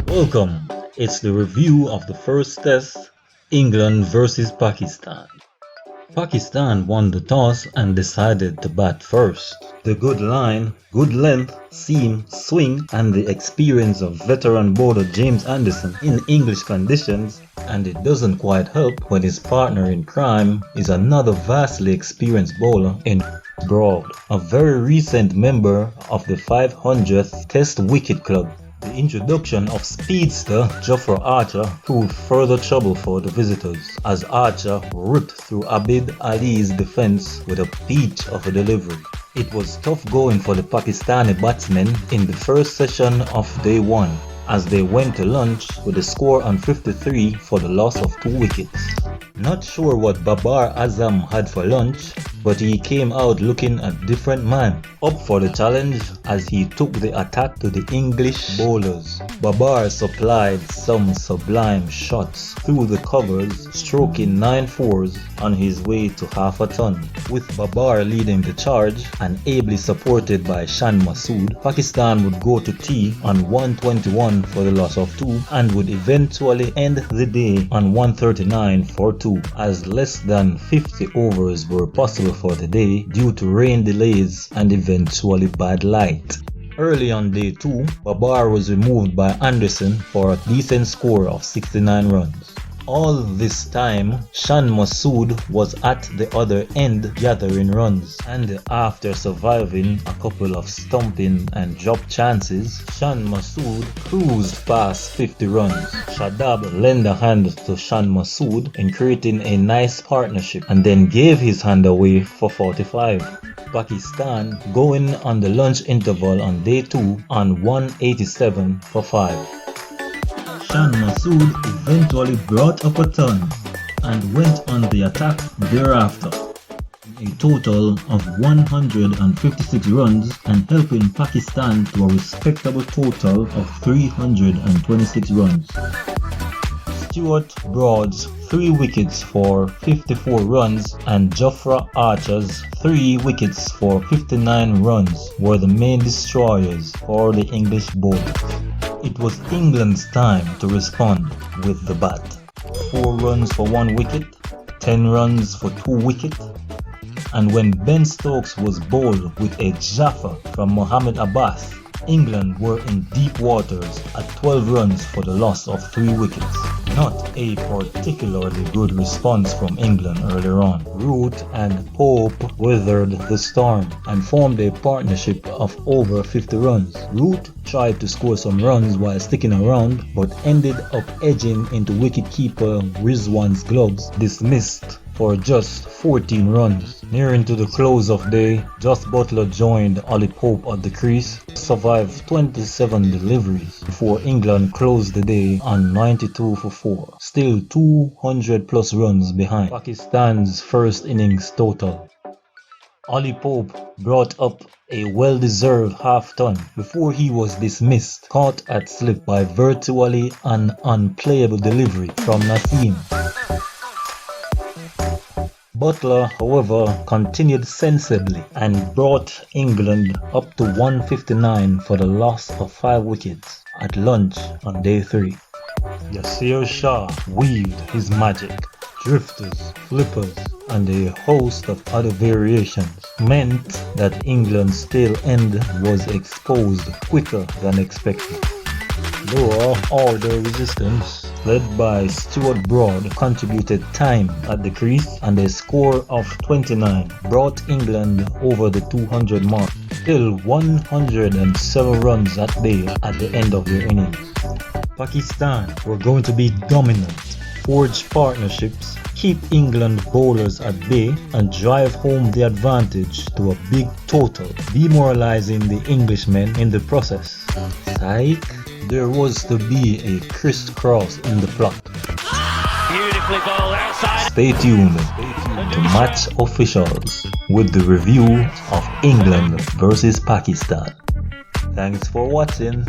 Welcome, it's the review of the first test, England versus Pakistan. Pakistan won the toss and decided to bat first. The good line, good length, seam, swing and the experience of veteran bowler James Anderson in English conditions, and it doesn't quite help when his partner in crime is another vastly experienced bowler in Broad, a very recent member of the 500th Test Wicket Club. The introduction of speedster Jofra Archer proved further trouble for the visitors, as Archer ripped through Abid Ali's defense with a peach of a delivery. It was tough going for the Pakistani batsmen in the first session of day 1, as they went to lunch with a score on 53 for the loss of 2 wickets. Not sure what Babar Azam had for lunch, but he came out looking a different man, up for the challenge as he took the attack to the English bowlers. Babar supplied some sublime shots through the covers, stroking 9 fours on his way to half a ton. With Babar leading the charge and ably supported by Shan Masood, Pakistan would go to tea on 121 for the loss of 2 and would eventually end the day on 139 for 2, as less than 50 overs were possible for the day due to rain delays and eventually bad light. Early on day 2, Babar was removed by Anderson for a decent score of 69 runs. All this time, Shan Masood was at the other end gathering runs, and after surviving a couple of stumping and drop chances, Shan Masood cruised past 50 runs. Shadab lent a hand to Shan Masood in creating a nice partnership and then gave his hand away for 45. Pakistan going on the lunch interval on day 2 on 187 for 5. Shan Masood eventually brought up a ton and went on the attack thereafter. A total of 156 runs and helping Pakistan to a respectable total of 326 runs. Stuart Broad's 3 wickets for 54 runs and Jofra Archer's 3 wickets for 59 runs were the main destroyers for the English bowlers. It was England's time to respond with the bat. 4 runs for 1 wicket, 10 runs for 2 wickets, and when Ben Stokes was bowled with a Jaffa from Mohammed Abbas, England were in deep waters at 12 runs for the loss of 3 wickets. Not a particularly good response from England earlier on. Root and Pope weathered the storm and formed a partnership of over 50 runs. Root tried to score some runs while sticking around, but ended up edging into wicketkeeper Rizwan's gloves, dismissed for just 14 runs. Nearing to the close of day, Jos Butler joined Ollie Pope at the crease, survived 27 deliveries before England closed the day on 92 for 4, still 200 plus runs behind Pakistan's first innings total. Ollie Pope brought up a well-deserved half-ton before he was dismissed, caught at slip by virtually an unplayable delivery from Naseem. Butler, however, continued sensibly and brought England up to 159 for the loss of 5 wickets at lunch on day 3. Yasir Shah weaved his magic. Drifters, flippers, and a host of other variations meant that England's tail end was exposed quicker than expected. Lower order resistance, led by Stuart Broad, contributed time at the crease, and a score of 29 brought England over the 200 mark. Still 107 runs that day at the end of their innings. Pakistan were going to be dominant, forge partnerships, keep England bowlers at bay, and drive home the advantage to a big total, demoralizing the Englishmen in the process. Psych. There was to be a crisscross in the plot. Beautifully bowled outside. Stay tuned to Match-Officialz with the review of England versus Pakistan. Thanks for watching.